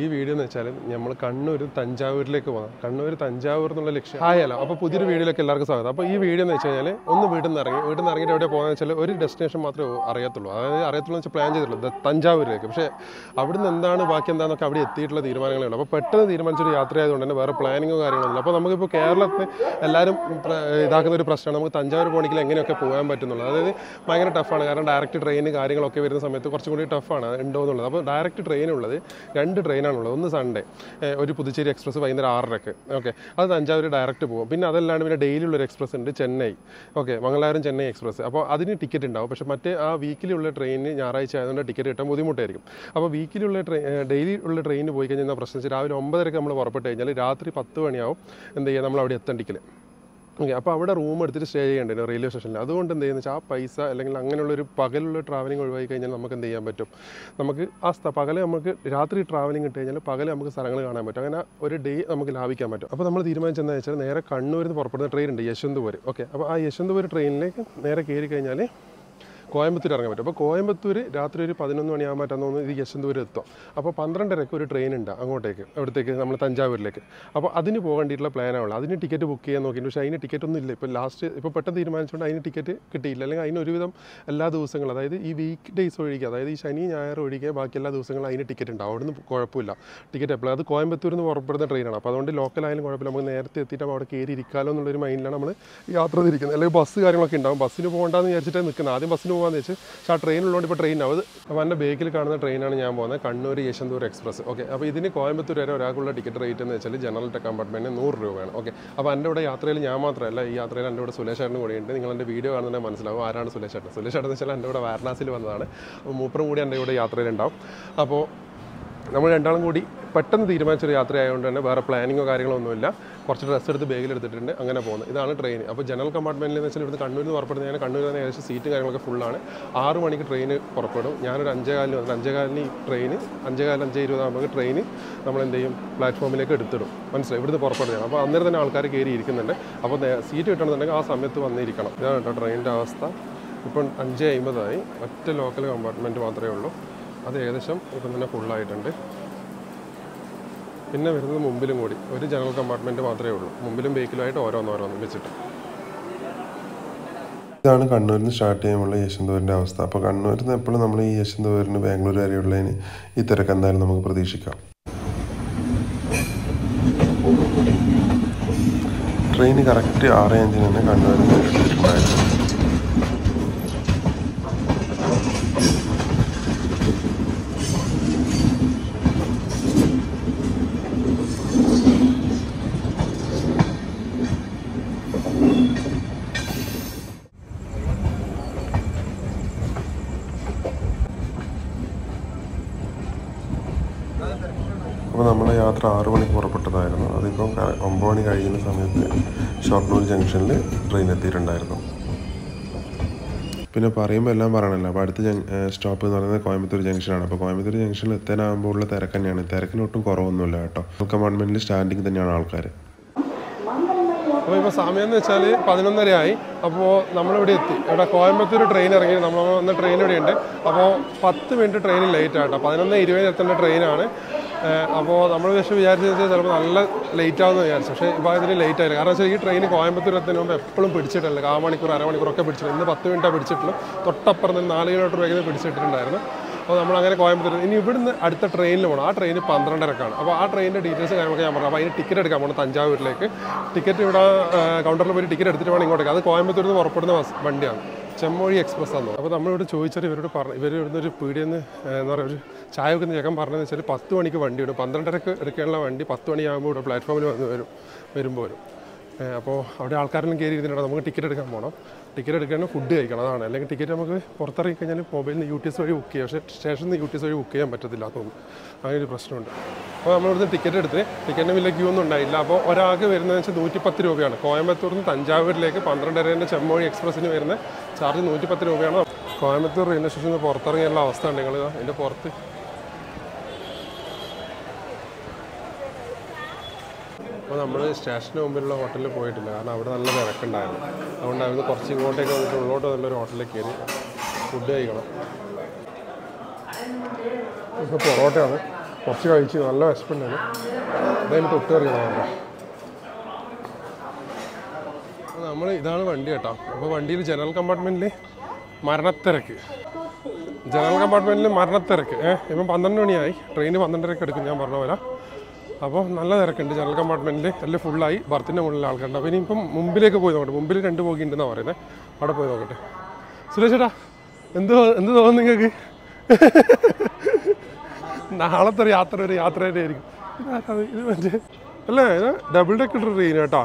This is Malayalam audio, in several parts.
ഈ വീഡിയോ എന്ന് വെച്ചാൽ നമ്മൾ കണ്ണൂർ തഞ്ചാവൂരിലേക്ക് പോകാം. കണ്ണൂർ തഞ്ചാവൂർ എന്നുള്ള ലക്ഷ്യം ആയാലോ. അപ്പോൾ പുതിയൊരു വീഡിയോയിലേക്ക് എല്ലാവർക്കും സ്വാഗതം. അപ്പോൾ ഈ വീഡിയോ എന്ന് വെച്ച് കഴിഞ്ഞാൽ ഒന്ന് വീട്ടിൽ നിന്ന് ഇറങ്ങിയിട്ട് എവിടെ പോകുക വെച്ചാൽ ഒരു ഡെസ്റ്റിനേഷൻ മാത്രമേ അറിയത്തുള്ളൂ. അതായത് അറിയത്തുള്ളൂ വെച്ചാൽ പ്ലാൻ ചെയ്തിട്ടുള്ളൂ തഞ്ചാവൂരിലേക്ക്. പക്ഷേ അവിടുന്ന് എന്താണ് ബാക്കി എന്താണെന്നൊക്കെ അവിടെ എത്തിയിട്ടുള്ള തീരുമാനങ്ങളേ ഉള്ളൂ. അപ്പോൾ പെട്ടെന്ന് തീരുമാനിച്ചൊരു യാത്ര ആയതുകൊണ്ട് തന്നെ വേറെ പ്ലാനിങ്ങോ കാര്യങ്ങളൊന്നുമില്ല. അപ്പോൾ നമുക്കിപ്പോൾ കേരളത്തിൽ എല്ലാവരും ഇതാക്കുന്ന ഒരു പ്രശ്നമാണ് നമുക്ക് തഞ്ചാവൂർ പോകണമെങ്കിൽ എങ്ങനെയൊക്കെ പോകാൻ പറ്റുന്നുള്ളത്. അതായത് ഭയങ്കര ടഫാണ്. കാരണം ഡയറക്റ്റ് ട്രെയിൻ കാര്യങ്ങളൊക്കെ വരുന്ന സമയത്ത് കുറച്ചും കൂടി ടഫാണ് ഉണ്ടോ എന്നുള്ളത്. അപ്പോൾ ഡയറക്റ്റ് ട്രെയിനുള്ളത് 2 ട്രെയിനാണുള്ളത്. ഒന്ന് സൺഡേ ഒരു പുതുച്ചേരി എക്സ്പ്രസ് വൈകുന്നേരം 6:30. ഓക്കെ, അത് തഞ്ചാവൂർ ഡയറക്റ്റ് പോകും. പിന്നെ അതല്ലാണ്ട് പിന്നെ ഡെയിലി ഉള്ളൊരു എക്സ്പ്രസ് ഉണ്ട് ചെന്നൈ. Okay, Mangalapuram Chennai express. അപ്പോൾ അതിന് ടിക്കറ്റ് ഉണ്ടാവും. പക്ഷേ മറ്റേ ആ വീക്കിലി ഉള്ള ട്രെയിനിന് ഞായറാഴ്ച ആയതുകൊണ്ട് ടിക്കറ്റ് കിട്ടാൻ ബുദ്ധിമുട്ടായിരിക്കും. അപ്പോൾ വീക്കിലി ഉള്ള ഡെയിലി ഉള്ള ട്രെയിനിന് പോയി കഴിഞ്ഞാൽ പ്രശ്നം വെച്ചാൽ രാവിലെ 9:30 നമ്മൾ പുറപ്പെട്ട് കഴിഞ്ഞാൽ രാത്രി 10 മണിയാവും എന്ത് ചെയ്യുക നമ്മൾ അവിടെ എത്തേണ്ടിക്കൽ. ഓക്കെ, അപ്പോൾ അവിടെ റൂം എടുത്തിട്ട് സ്റ്റേ ചെയ്യേണ്ടത് റെയിൽവേ സ്റ്റേഷനിൽ. അതുകൊണ്ട് എന്ത് ചെയ്യുന്നത് വെച്ചാൽ ആ പൈസ അല്ലെങ്കിൽ അങ്ങനെയുള്ളൊരു പകലുള്ള ട്രാവലിംഗ് ഒഴിവാക്കി കഴിഞ്ഞാൽ നമുക്ക് എന്ത് ചെയ്യാൻ പറ്റും, നമുക്ക് പകൽ നമുക്ക് രാത്രി ട്രാവലിംഗ് ഇട്ട് കഴിഞ്ഞാൽ പകൽ നമുക്ക് സ്ഥലങ്ങൾ കാണാൻ പറ്റും. അങ്ങനെ ഒരു ഡേ നമുക്ക് ലാഭിക്കാൻ പറ്റും. അപ്പോൾ നമ്മൾ തീരുമാനിച്ചെന്ന് വെച്ചാൽ നേരെ കണ്ണൂരിൽ നിന്ന് പുറപ്പെടുന്ന ട്രെയിൻ ഉണ്ട് യശ്വന്ത്പൂർ. ഓക്കെ, അപ്പോൾ ആ യശ്വന്ത്പൂർ ട്രെയിനിലേക്ക് നേരെ കയറി കഴിഞ്ഞാൽ കോയമ്പത്തൂർ ഇറങ്ങാൻ പറ്റും. അപ്പോൾ കോയമ്പത്തൂർ രാത്രി ഒരു 11 മണിയാകുമ്പോൾ തോന്നുന്നു ഇത് യശ്വന്ത്പൂർ എത്തും. അപ്പോൾ 12:30 ഒരു ട്രെയിൻ ഉണ്ട് അങ്ങോട്ടേക്ക്, അവിടത്തേക്ക് നമ്മൾ തഞ്ചാവൂരിലേക്ക്. അപ്പോൾ അതിന് പോകേണ്ടിയിട്ടുള്ള പ്ലാനാണുള്ളത്. അതിന് ടിക്കറ്റ് ബുക്ക് ചെയ്യാൻ നോക്കിയിട്ട് പക്ഷേ അതിന് ടിക്കറ്റ് ഒന്നും ഇല്ല. ഇപ്പോൾ പെട്ടെന്ന് തീരുമാനിച്ചുകൊണ്ട് അതിന് ടിക്കറ്റ് കിട്ടിയില്ല. അല്ലെങ്കിൽ അതിന് ഒരുവിധം എല്ലാ ദിവസങ്ങളും, അതായത് ഈ വീക്ക് ഡേയ്സ് ഒഴികെ, അതായത് ഈ ശനി ഞായർ ഒഴികെ ബാക്കി എല്ലാ ദിവസങ്ങളും അതിന് ടിക്കറ്റ് ഉണ്ടാവും. അവിടെ നിന്ന് കുഴപ്പമില്ല ടിക്കറ്റ് എപ്പോഴും. അത് കോയമ്പത്തൂരിൽ നിന്ന് പുറപ്പെടുന്ന ട്രെയിനാണ്. അപ്പോൾ അതുകൊണ്ട് ലോക്കലായാലും കുഴപ്പമില്ല, നമുക്ക് നേരത്തെ എത്തിയിട്ട് അവിടെ കയറി ഇരിക്കാമല്ലോ എന്നുള്ളൊരു മൈൻഡിലാണ് നമ്മൾ യാത്ര തിരിക്കുന്നത്. അല്ലെങ്കിൽ ബസ് കാര്യങ്ങളൊക്കെ ഉണ്ടാവും. ബസ്സിന് പോകണ്ടെന്ന് വിചാരിച്ചിട്ട് നിൽക്കുന്നത്. ആദ്യം ബസ്സിന് പോകാമെന്ന് വെച്ച് പക്ഷേ ആ ട്രെയിനുള്ളതുകൊണ്ട് ഇപ്പോൾ ട്രെയിൻ ആവും. അപ്പോൾ എൻ്റെ ബേക്കിൽ കാണുന്ന ട്രെയിനാണ് ഞാൻ പോകുന്നത്, കണ്ണൂർ യശ്വന്ത്പൂർ എക്സ്പ്രസ്. ഓക്കെ, അപ്പോൾ ഇതിന് കോയമ്പത്തൂർ വരെ ഒരാൾക്കുള്ള ടിക്കറ്റ് റേറ്റ് എന്ന് വെച്ചാൽ ജനറൽ കമ്പാർട്ട്മെൻറ്റിന് 100 രൂപയാണ്. ഓക്കെ, അപ്പോൾ എൻ്റെ ഇവിടെ യാത്രയിൽ ഞാൻ മാത്രമല്ല, ഈ യാത്രയിൽ എൻ്റെ ഇവിടെ സുലേഷ് ചേട്ടനും കൂടിയുണ്ട്. നിങ്ങൾ എൻ്റെ വീഡിയോ കാണുന്നതിനെ മനസ്സിലാവും ആരാണ് സുലേഷ് ചേട്ടൻ. സുലേഷ് ചേട്ടൻ എന്ന് വെച്ചാൽ എൻ്റെ ഇവിടെ വാരണാസിയിൽ വന്നതാണ്. അപ്പോൾ മൂപ്പറും കൂടി എൻ്റെ ഇവിടെ യാത്രയിലുണ്ടാവും. അപ്പോൾ നമ്മൾ രണ്ടാളും കൂടി പെട്ടെന്ന് തീരുമാനിച്ചൊരു യാത്രയായതുകൊണ്ട് തന്നെ വേറെ പ്ലാനിങ്ങോ കാര്യങ്ങളോ ഒന്നുമില്ല. കുറച്ച് ഡ്രസ്സ് എടുത്ത് ബാഗിലെടുത്തിട്ടുണ്ട്, അങ്ങനെ പോകുന്നത്. ഇതാണ് ട്രെയിൻ. അപ്പോൾ ജനറൽ കമ്പാർട്ട്മെൻറ്റിൽ എന്ന് വെച്ചാൽ ഇവിടുന്ന് കണ്ണൂരിൽ നിന്ന് പുറപ്പെടുന്നത്. കണ്ണൂരിൽ തന്നെ ഏകദേശം സീറ്റും കാര്യങ്ങളൊക്കെ ഫുള്ളാണ്. 6 മണിക്ക് ട്രെയിൻ പുറപ്പെടും. ഞാനൊരു 5:15 വന്നിട്ട് 5:15 ഈ ട്രെയിൻ 5:15 5:20 ആകുമ്പോൾ ട്രെയിൻ നമ്മൾ എന്ത് ചെയ്യും പ്ലാറ്റ്ഫോമിലേക്ക് എടുത്തിടും. മനസ്സിലായി, ഇവിടുന്ന് പുറപ്പെടുകയാണ്. അപ്പോൾ അന്നേരം തന്നെ ആൾക്കാർ കയറി ഇരിക്കുന്നുണ്ട്. അപ്പോൾ സീറ്റ് കിട്ടണമെന്നുണ്ടെങ്കിൽ ആ സമയത്ത് വന്നിരിക്കണം. ഇതാണ് കേട്ടോ ട്രെയിനിൻ്റെ അവസ്ഥ. ഇപ്പം 5:50 ഒറ്റ ലോക്കൽ കമ്പാർട്ട്മെൻറ്റ് മാത്രമേ ഉള്ളൂ. അത് ഏകദേശം ഇപ്പം തന്നെ ഫുള്ളായിട്ടുണ്ട്. പിന്നെ വരുന്നത് മുമ്പിലും കൂടി ഒരു ജനറൽ കമ്പാർട്ട്മെൻറ്റ് മാത്രമേ ഉള്ളൂ. മുമ്പിലും ബേക്കിലുമായിട്ട് ഓരോന്നോരോന്നും വെച്ചിട്ട്. ഇതാണ് കണ്ണൂരിൽ നിന്ന് സ്റ്റാർട്ട് ചെയ്യുമ്പോൾ യശ്വന്ത്പൂരിൻ്റെ അവസ്ഥ. അപ്പോൾ കണ്ണൂരിൽ നിന്ന് എപ്പോഴും നമ്മൾ ഈ യശ്വന്ത്പൂരിന് ബാംഗ്ലൂർ വരെയുള്ളതിന് ഈ തിരക്ക് എന്തായാലും നമുക്ക് പ്രതീക്ഷിക്കാം. ട്രെയിൻ കറക്റ്റ് 6:05 തന്നെ കണ്ണൂരിൽ നിന്ന് എത്തിയിട്ടുണ്ടായിരുന്നു. അപ്പോൾ നമ്മുടെ യാത്ര 6 മണിക്ക് പുറപ്പെട്ടതായിരുന്നു. അതിപ്പം 9 മണി കഴിയുന്ന സമയത്ത് ഷൊർണൂർ ജംഗ്ഷനിൽ ട്രെയിൻ എത്തിയിട്ടുണ്ടായിരുന്നു. പിന്നെ പറയുമ്പോൾ എല്ലാം പറയണമല്ലോ. അപ്പോൾ അടുത്ത സ്റ്റോപ്പ് എന്ന് പറയുന്നത് കോയമ്പത്തൂർ ജംഗ്ഷനാണ്. അപ്പോൾ കോയമ്പത്തൂർ ജംഗ്ഷനിൽ എത്താനാകുമ്പോൾ ഉള്ള തിരക്ക് തന്നെയാണ്. തിരക്കിന് ഒട്ടും കുറവൊന്നുമില്ല കേട്ടോ. കമ്പാർട്ട്മെൻറ്റിൽ സ്റ്റാൻഡിങ് തന്നെയാണ് ആൾക്കാർ. അപ്പോൾ ഇപ്പോൾ സമയം എന്ന് വെച്ചാൽ 11:30 ആയി. അപ്പോൾ നമ്മളിവിടെ എത്തി. ഇവിടെ കോയമ്പത്തൂർ ട്രെയിൻ ഇറങ്ങി. നമ്മൾ വന്ന ട്രെയിൻ ഇവിടെയുണ്ട്. അപ്പോൾ 10 മിനിറ്റ് ട്രെയിൻ ലേറ്റ് ആട്ടോ. 11:20 എത്തേണ്ട ട്രെയിനാണ്. അപ്പോൾ നമ്മൾ വിചാരിച്ചു വെച്ചാൽ ചിലപ്പോൾ നല്ല ലേറ്റ് ആവുമെന്ന് വിചാരിച്ചു. പക്ഷേ ഇപ്പോൾ അതിന് ലേറ്റ് ആയില്ല. കാരണം വെച്ചാൽ ഈ ട്രെയിൻ കോയമ്പത്തൂർ എത്തുന്നതിന് മുമ്പ് എപ്പോഴും പിടിച്ചിട്ടില്ല. 1/4 മണിക്കൂർ അരമണിക്കൂറൊക്കെ പിടിച്ചിട്ടുണ്ട്. ഇന്ന് 10 മിനിറ്റാണ് പിടിച്ചിട്ടുള്ളൂ. തൊട്ടപ്പുറത്ത് 4 കിലോമീറ്റർ വേഗം പിടിച്ചിട്ടുണ്ടായിരുന്നു. അപ്പോൾ നമ്മളങ്ങനെ കോയമ്പത്തൂർ ഇനി ഇവിടുന്ന് അടുത്ത ട്രെയിനിൽ പോകണം. ആ ട്രെയിൻ 12:30 അപ്പോൾ ആ ട്രെയിനിൻ്റെ ഡീറ്റെയിൽസ് കാര്യങ്ങളൊക്കെ ഞാൻ പറഞ്ഞു. അപ്പോൾ അതിന് ടിക്കറ്റ് എടുക്കാൻ പോകണം തഞ്ചാവൂരിലേക്ക്. ടിക്കറ്റ് ഇവിടെ കൗണ്ടറിൽ പോയി ടിക്കറ്റ് എടുത്തിട്ട് വേണം ഇങ്ങോട്ടേക്ക്. അത് കോയമ്പത്തൂരിൽ നിന്ന് പുറപ്പെടുന്ന വണ്ടിയാണ്, ചെമ്മൊഴി എക്സ്പ്രസ് ആണ്. അപ്പോൾ നമ്മളിവിടെ ചോദിച്ചാൽ ഇവരോട് പറഞ്ഞു, ഇവർ ഇവിടുന്ന് ഒരു പീടിയെന്ന് എന്താ പറയുക ഒരു ചായ വെക്കുന്ന ചേക്കൻ പറഞ്ഞതെന്ന് വെച്ചാൽ 10 മണിക്ക് വണ്ടി വിടും. 12:30 എടുക്കാനുള്ള വണ്ടി 10 മണിയാകുമ്പോൾ ഇവിടെ പ്ലാറ്റ്ഫോമിൽ വരുമ്പോൾ വരും. അപ്പോൾ അവിടെ ആൾക്കാരെല്ലാം കയറി ഇരുന്നിട്ട് നമുക്ക് ടിക്കറ്റ് എടുക്കാൻ പോകണം. ടിക്കറ്റ് എടുക്കാൻ ഫുഡ് കഴിക്കണം, അതാണ്. അല്ലെങ്കിൽ ടിക്കറ്റ് നമുക്ക് പുറത്തിറങ്ങി കഴിഞ്ഞാൽ മൊബൈലിൽ നിന്ന് UTS വഴി ബുക്ക് ചെയ്യാം. പക്ഷേ സ്റ്റേഷനിൽ നിന്ന് UTS വഴി ബുക്ക് ചെയ്യാൻ പറ്റത്തില്ല. തോന്നുന്നു അങ്ങനെ ഒരു പ്രശ്നമുണ്ട്. അപ്പോൾ നമ്മളിവിടുന്ന് ടിക്കറ്റ് എടുത്ത് ടിക്കറ്റിന് വലിയ ക്യൂ ഒന്നും ഉണ്ടായില്ല. അപ്പോൾ ഒരാൾക്ക് വരുന്നതെന്ന് വെച്ചാൽ 110 രൂപയാണ്. കോയമ്പത്തൂരിൽ നിന്ന് തഞ്ചാവൂരിലേക്ക് 12:30 ചെമ്മൊഴി എക്സ്പ്രസ്സിന് വരുന്ന ചാർജ് 110 രൂപയാണ്. കോയമ്പത്തൂർ റെയിൽവേ സ്റ്റേഷനിൽ നിന്ന് പുറത്തിറങ്ങിയുള്ള അവസ്ഥ ഉണ്ട്. നിങ്ങൾ അതിൻ്റെ പുറത്ത് അപ്പോൾ നമ്മൾ സ്റ്റേഷന് മുമ്പിലുള്ള ഹോട്ടലിൽ പോയിട്ടില്ല. കാരണം അവിടെ നല്ല തിരക്കുണ്ടായിരുന്നു. അതുകൊണ്ട് അവിടുന്ന് കുറച്ച് ഇങ്ങോട്ടേക്ക് വന്നിട്ട് ഉള്ളോട്ട് നല്ലൊരു ഹോട്ടലിൽ കയറി ഫുഡ് കഴിക്കണം. ഇപ്പോൾ പൊറോട്ടയാണ് കുറച്ച് കഴിച്ച് നല്ല വിശപ്പുണ്ടായിരുന്നു. അതായത് തൊട്ട് കറിയണം. നമ്മൾ ഇതാണ് വണ്ടി കേട്ടോ. അപ്പോൾ വണ്ടിയിൽ ജനറൽ കമ്പാർട്ട്മെൻറ്റിൽ മരണത്തിരക്ക്. ഇപ്പം 12 മണിയായി. ട്രെയിൻ 12:30 എടുക്കും ഞാൻ പറഞ്ഞ പോലെ. അപ്പോൾ നല്ല തിരക്കുണ്ട് ജനറൽ കമ്പാർട്ട്മെൻറ്റിൽ. എല്ലാം ഫുള്ളായി. ബർത്തിൻ്റെ മുകളിൽ ആൾക്കാരുണ്ട്. അപ്പോൾ ഇനിയിപ്പം മുമ്പിലേക്ക് പോയി നോക്കട്ടെ. മുമ്പിൽ 2 ബോഗി ഉണ്ടെന്നാണ് പറയുന്നത്. അവിടെ പോയി നോക്കട്ടെ. സുരേഷ് ചേട്ടാ എന്ത് തോന്നുന്നു നിങ്ങൾക്ക്? നാളത്തെ ഒരു യാത്ര തന്നെ ആയിരിക്കും. ഇത് മറ്റേ അല്ലേ, ഇത് ഡബിൾ ഡെക്കർ ട്രെയിൻ കേട്ടോ.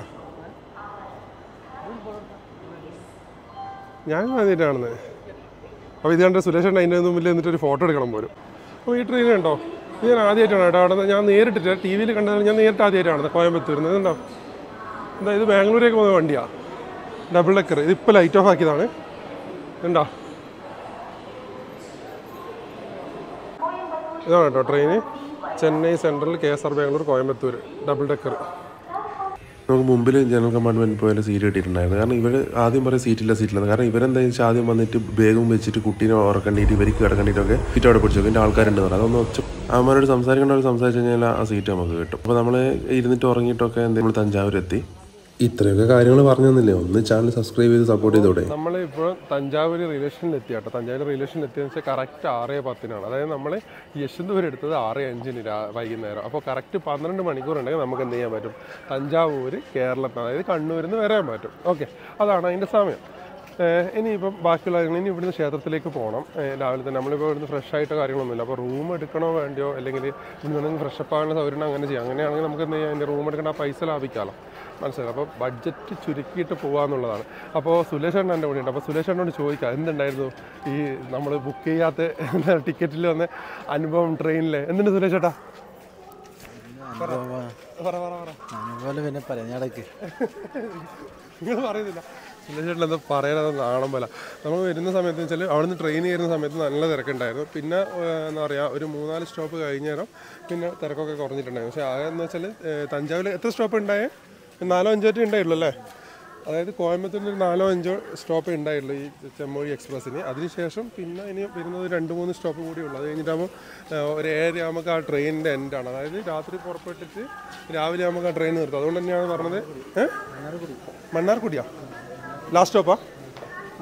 ഞാൻ ആദ്യമായിട്ടാണെന്ന്. അപ്പോൾ ഇത് കണ്ട സുരേഷ് ചേട്ടൻ അതിൻ്റെ മുമ്പിൽ എന്നിട്ടൊരു ഫോട്ടോ എടുക്കണം പോലും. അപ്പോൾ ഈ ട്രെയിൻ ഉണ്ടോ, ഇത് ഞാൻ ആദ്യമായിട്ടാണ് കേട്ടോ. അവിടെ ഞാൻ നേരിട്ടിട്ട് ടി വിയിൽ കണ്ടത് ഞാൻ നേരിട്ട് ആദ്യമായിട്ടാണ് കോയമ്പത്തൂരിൽ നിന്ന്. ഇതുണ്ടോ, എന്താ ഇത് ബാംഗ്ലൂരേക്ക് പോകുന്ന വണ്ടിയാണ്, ഡബിൾ ഡെക്കർ. ഇതിപ്പോൾ ലൈറ്റ് ഓഫ് ആക്കിയതാണ്. ഉണ്ടോ, ഇതാണ് കേട്ടോ train. Chennai central KSR Bangalore Coimbatore double decker. നമുക്ക് മുമ്പിൽ ജനറൽ കമ്പാർട്ട്മെൻറ്റിൽ പോയാലും സീറ്റ് കിട്ടിയിട്ടുണ്ടായിരുന്നു. കാരണം ഇവർ ആദ്യം പറയും സീറ്റില്ല. കാരണം ഇവരെന്താണെന്ന് വെച്ചാൽ ആദ്യം വന്നിട്ട് ബാഗും വെച്ചിട്ട് കുട്ടീനെ ഉറക്കണ്ടിയിട്ട് ഇവർക്ക് കിടക്കണ്ടിയിട്ടൊക്കെ സീറ്റ് അവിടെ പിടിച്ചു. പിന്നെ ആൾക്കാരുണ്ട് പറഞ്ഞു. അതൊന്ന് അവന്മാരോട് സംസാരിച്ചു കഴിഞ്ഞാൽ ആ സീറ്റ് നമുക്ക് കിട്ടും. അപ്പോൾ നമ്മൾ ഇരുന്നിട്ട് ഉറങ്ങിയിട്ടൊക്കെ എന്തെങ്കിലും തഞ്ചാവൂരെത്തി. ഇത്രയൊക്കെ കാര്യങ്ങൾ പറഞ്ഞു തന്നില്ലേ, ഒന്ന് ചാനൽ സബ്സ്ക്രൈബ് ചെയ്ത് സപ്പോർട്ട് ചെയ്തോടെ. നമ്മൾ ഇപ്പോൾ തഞ്ചാവൂർ റെയിൽവേ സ്റ്റേഷനിൽ എത്തി കേട്ടോ. തഞ്ചാവൂർ റെയിൽവേ സ്റ്റേഷനിൽ എത്തിയെന്ന് വെച്ചാൽ കറക്റ്റ് 6:10 അതായത് നമ്മൾ യശ്വന്തപുരം എടുത്തത് 6:05 വൈകുന്നേരം. അപ്പോൾ കറക്റ്റ് 12 മണിക്കൂർ ഉണ്ടെങ്കിൽ നമുക്ക് എന്ത് ചെയ്യാൻ പറ്റും, തഞ്ചാവൂർ കേരളത്തിൽ അതായത് കണ്ണൂരിൽ നിന്ന് വരാൻ പറ്റും. ഓക്കെ, അതാണ് അതിൻ്റെ സമയം. ഇനിയിപ്പം ബാക്കിയുള്ള കാര്യങ്ങൾ ഇനി ഇവിടുന്ന് ക്ഷേത്രത്തിലേക്ക് പോകണം. രാവിലെ തന്നെ നമ്മളിപ്പോൾ ഇവിടുന്ന് ഫ്രഷ് ആയിട്ട് കാര്യങ്ങളൊന്നുമില്ല. അപ്പോൾ റൂം എടുക്കണോ വേണ്ടിയോ, അല്ലെങ്കിൽ ഇവിടുന്ന് ഫ്രഷപ്പ് ആകാനുള്ള സൗകര്യം അങ്ങനെ ചെയ്യാം. അങ്ങനെയാണെങ്കിൽ നമുക്ക് എന്ത് ചെയ്യാം, അതിൻ്റെ റൂം എടുക്കേണ്ട പൈസ ലാഭിക്കാമല്ലോ. മനസ്സിലായി. അപ്പോൾ ബഡ്ജറ്റ് ചുരുക്കിയിട്ട് പോകാമെന്നുള്ളതാണ്. അപ്പോൾ സുരേഷ് ചേട്ടൻ എൻ്റെ കൂടെ ഉണ്ട്. അപ്പോൾ സുരേഷ് ചേട്ടനോട് ചോദിക്കാം എന്തുണ്ടായിരുന്നു ഈ നമ്മൾ ബുക്ക് ചെയ്യാത്ത ടിക്കറ്റിൽ വന്ന അനുഭവം ട്രെയിനിൽ. എന്തുണ്ട് സുരേഷ് ചേട്ടാ? നിങ്ങൾ പറയുന്നില്ല. സുരേഷ് ചേട്ടൻ എന്താ പറയാനത് നാണം പോലെ. നമ്മൾ വരുന്ന സമയത്ത് വെച്ചാൽ അവിടുന്ന് ട്രെയിൻ കയറുന്ന സമയത്ത് നല്ല തിരക്കുണ്ടായിരുന്നു. പിന്നെ എന്താ പറയുക, ഒരു 3-4 സ്റ്റോപ്പ് കഴിഞ്ഞേരം പിന്നെ തിരക്കൊക്കെ കുറഞ്ഞിട്ടുണ്ടായിരുന്നു. പക്ഷേ അതെന്ന് വെച്ചാൽ തഞ്ചാവൂർ എത്ര സ്റ്റോപ്പ് ഉണ്ടായേ? 4-5 ഉണ്ടായുള്ളൂ അല്ലേ? അതായത് കോയമ്പത്തൂരിൽ 4-5 സ്റ്റോപ്പേ ഉണ്ടായുള്ളൂ ഈ ചെമ്മൊഴി എക്സ്പ്രസ്സിന്. അതിനുശേഷം പിന്നെ ഇനി വരുന്നത് 2-3 സ്റ്റോപ്പ് കൂടി ഉള്ളൂ. അത് കഴിഞ്ഞിട്ടാകുമ്പോൾ ഒരു 7 നമുക്ക് ആ ട്രെയിനിൻ്റെ എൻഡാണ്. അതായത് രാത്രി പുറപ്പെട്ടിട്ട് രാവിലെ നമുക്ക് ആ ട്രെയിൻ നിർത്തും. അതുകൊണ്ട് തന്നെയാണ് പറഞ്ഞത് മണ്ണാർക്കുടിയാ ലാസ്റ്റ് സ്റ്റോപ്പാ?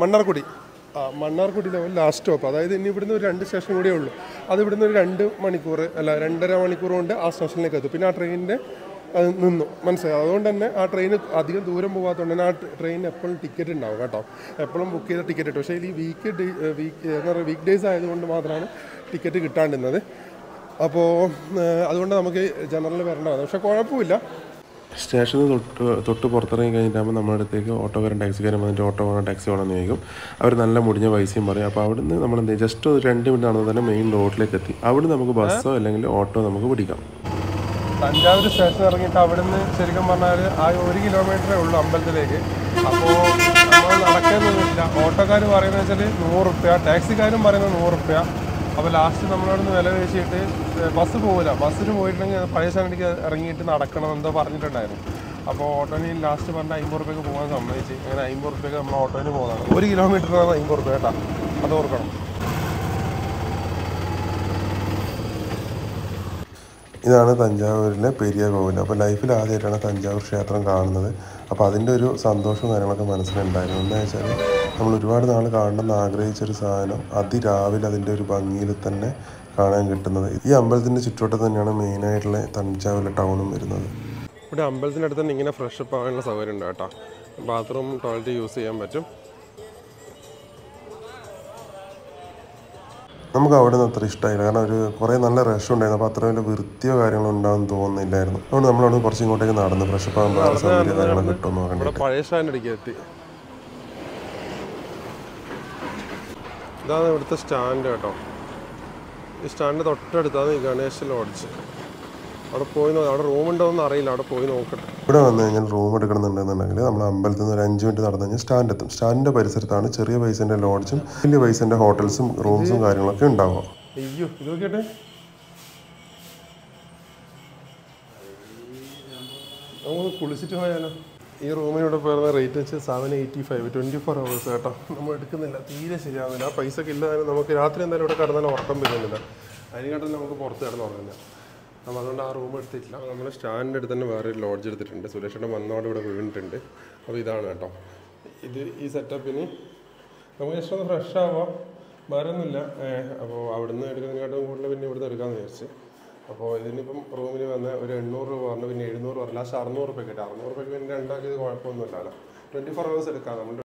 Mannargudi. Mannargudi level last stop. അതായത് ഇനി ഇവിടുന്ന് ഒരു 2 സ്റ്റേഷൻ കൂടിയേ ഉള്ളൂ. അത് ഇവിടുന്ന് ഒരു 2 മണിക്കൂർ അല്ല 2.5 മണിക്കൂർ കൊണ്ട് ആ സ്റ്റേഷനിലേക്ക് എത്തും. പിന്നെ ആ ട്രെയിനിൻ്റെ അത് നിന്നു. മനസ്സിലായി. അതുകൊണ്ട് തന്നെ ആ ട്രെയിൻ അധികം ദൂരം പോകാത്തതുകൊണ്ട് തന്നെ ആ ട്രെയിനിന് എപ്പോഴും ടിക്കറ്റ് ഉണ്ടാവും കേട്ടോ. എപ്പോഴും ബുക്ക് ചെയ്ത ടിക്കറ്റ് കിട്ടും. പക്ഷേ ഈ എന്താ പറയുക വീക്ക് ഡേയ്സ് ആയതുകൊണ്ട് മാത്രമാണ് ടിക്കറ്റ് കിട്ടാണ്ടിരുന്നത്. അപ്പോൾ അതുകൊണ്ട് നമുക്ക് ജനറൽ വരേണ്ടതാണ്. പക്ഷേ കുഴപ്പമില്ല. സ്റ്റേഷനിൽ തൊട്ട് പുറത്തിറങ്ങി കഴിഞ്ഞിട്ടാകുമ്പോൾ നമ്മുടെ അടുത്തേക്ക് ഓട്ടോക്കാരൻ ടാക്സിക്കാരൻ വന്നിട്ട് ഓട്ടോ വേണം ടാക്സി വേണമെന്ന് ചോദിക്കും. അവർ നല്ല മുടിഞ്ഞ പൈസയും പറയും. അപ്പോൾ അവിടുന്ന് നമ്മൾ എന്ത് ചെയ്യും, ജസ്റ്റ് 2 മിനിറ്റ് ആണെന്ന് തന്നെ മെയിൻ റോഡിലേക്ക് എത്തി. അവിടെ നമുക്ക് ബസ്സോ അല്ലെങ്കിൽ ഓട്ടോ നമുക്ക് പിടിക്കാം. തഞ്ചാവൂർ സ്റ്റേഷൻ ഇറങ്ങിയിട്ട് അവിടുന്ന് ശരിക്കും പറഞ്ഞാൽ ആ 1 കിലോമീറ്ററേ ഉള്ളൂ അമ്പലത്തിലേക്ക്. അപ്പോൾ നമ്മൾ നടക്കുന്നൊന്നുമില്ല. ഓട്ടോക്കാർ പറയുന്നത് വെച്ചാൽ 100 റുപ്യ, ടാക്സിക്കാരും പറയുന്നത് 100 റുപ്യ. അപ്പോൾ ലാസ്റ്റ് നമ്മളവിടുന്ന് വില വെച്ചിട്ട് ബസ് പോകില്ല. ബസ്സിന് പോയിട്ടുണ്ടെങ്കിൽ പഴയ സ്ഥലത്തേക്ക് ഇറങ്ങിയിട്ട് നടക്കണം എന്തോ പറഞ്ഞിട്ടുണ്ടായിരുന്നു. അപ്പോൾ ഓട്ടോന് ലാസ്റ്റ് പറഞ്ഞ 50 റുപ്യക്ക് പോകാൻ സമ്മതിച്ച്. അങ്ങനെ 50 റുപ്യക്ക് നമ്മൾ ഓട്ടോന് പോകുന്നതാണ്. 1 കിലോമീറ്ററിനാണ് 50 റുപ്യ കേട്ടോ, അത് ഓർക്കണം. ഇതാണ് തഞ്ചാവൂരിലെ പെരിയ കോവിൽ. അപ്പോൾ ലൈഫിൽ ആദ്യമായിട്ടാണ് തഞ്ചാവൂർ ക്ഷേത്രം കാണുന്നത്. അപ്പോൾ അതിൻ്റെ ഒരു സന്തോഷവും കാര്യങ്ങളൊക്കെ മനസ്സിലുണ്ടായിരുന്നു. എന്താ വെച്ചാൽ നമ്മൾ ഒരുപാട് നാൾ കാണണമെന്ന് ആഗ്രഹിച്ചൊരു സാധനം അതിരാവിലെ അതിൻ്റെ ഒരു ഭംഗിയിൽ തന്നെ കാണാൻ കിട്ടുന്നത്. ഈ അമ്പലത്തിൻ്റെ ചുറ്റുവട്ടത്ത് തന്നെയാണ് മെയിനായിട്ടുള്ള തഞ്ചാവൂരിലെ ടൗണും വരുന്നത്. ഇവിടെ അമ്പലത്തിനടുത്ത് തന്നെ ഇങ്ങനെ ഫ്രഷപ്പ് ആകാനുള്ള സൗകര്യം ഉണ്ട് കേട്ടോ. ബാത്റൂം ടോയ്ലറ്റ് യൂസ് ചെയ്യാൻ പറ്റും. നമുക്ക് അവിടെ നിന്ന് അത്ര ഇഷ്ടമായില്ല. കാരണം ഒരു കുറേ നല്ല റഷ് ഉണ്ടായിരുന്നു. അപ്പോൾ അത്ര വലിയ വൃത്തിയോ കാര്യങ്ങളോ ഉണ്ടാകുമെന്ന് തോന്നുന്നില്ലായിരുന്നു. അതുകൊണ്ട് നമ്മളവിടെ കുറച്ച് ഇങ്ങോട്ടേക്ക് നടന്ന് ഫ്രഷപ്പ് ആകുമ്പോൾ വേറെ സൗകര്യം കാര്യങ്ങളൊക്കെ കിട്ടുമെന്ന് നോക്കണ്ടേ. പഴയ സ്റ്റാൻഡ് അടിക്കാൻ എത്തി. ഇതാണ് ഇവിടുത്തെ സ്റ്റാൻഡ് കേട്ടോ. ഈ സ്റ്റാൻഡ് തൊട്ടടുത്താണ് ഈ ഗണേശ് ലോഡ്ജ്. അവിടെ പോയി അവിടെ റൂമുണ്ടോയെന്ന് അറിയില്ല, അവിടെ പോയി നോക്കട്ടെ. ഇവിടെ വന്നു കഴിഞ്ഞാൽ റൂം എടുക്കണമെന്നുണ്ടെന്നുണ്ടെങ്കിൽ നമ്മൾ അമ്പലത്തിൽ നിന്ന് ഒരു 5 മിനിറ്റ് നടന്നു കഴിഞ്ഞാൽ സ്റ്റാൻഡ് എത്തും. സ്റ്റാൻഡിൻ്റെ പരിസരത്താണ് ചെറിയ പൈസേൻ്റെ ലോഡ്ജും വലിയ പൈസേൻ്റെ ഹോട്ടൽസും റൂംസും കാര്യങ്ങളൊക്കെ ഉണ്ടാവും. അയ്യോ ഇത് നോക്കിട്ടെ, നമുക്ക് കുളിച്ചിട്ട് പോയാലോ? ഈ റൂമിനോട് പോയിരുന്ന റേറ്റ് വെച്ച് 785, 24 hours കേട്ടോ. നമ്മൾ എടുക്കുന്നില്ല, തീരെ ശരിയാവുന്നില്ല. ആ പൈസക്ക് ഇല്ലാതെ നമുക്ക് രാത്രി എന്തായാലും ഇവിടെ കിടന്നാലും ഉറക്കം വരുന്നില്ല. അതിനെക്കാട്ടും നമുക്ക് പുറത്ത് കിടന്ന് ഉറങ്ങില്ല. അപ്പോൾ അതുകൊണ്ട് ആ റൂം എടുത്തിട്ടില്ല. നമ്മൾ സ്റ്റാൻഡിൻ്റെ അടുത്ത് തന്നെ വേറെ ഒരു ലോഡ്ജ് എടുത്തിട്ടുണ്ട്. സുരേഷേട്ടൻ വന്നോടെ ഇവിടെ വീണിട്ടുണ്ട്. അപ്പോൾ ഇതാണ് കേട്ടോ ഈ സെറ്റപ്പിന് നമുക്ക് ജസ്റ്റ് ഒന്ന് ഫ്രഷ് ആവാം, വേറെ ഒന്നുമില്ല. അപ്പോൾ അവിടുന്ന് എടുക്കുന്നതിനെക്കാട്ടും കൂടുതൽ പിന്നെ ഇവിടുന്ന് എടുക്കാമെന്ന് വിചാരിച്ച്. അപ്പോൾ ഇതിനിപ്പം റൂമിന് വന്ന ഒരു 800 രൂപ പറഞ്ഞു, പിന്നെ 700 പറഞ്ഞു, ലാസ്റ്റ് 600 രൂപ കിട്ടും. 600 രൂപയ്ക്ക് പിന്നെ ഉണ്ടാക്കിയത് കുഴപ്പമൊന്നുമില്ലല്ലോ. 24 hours എടുക്കാം നമ്മൾ.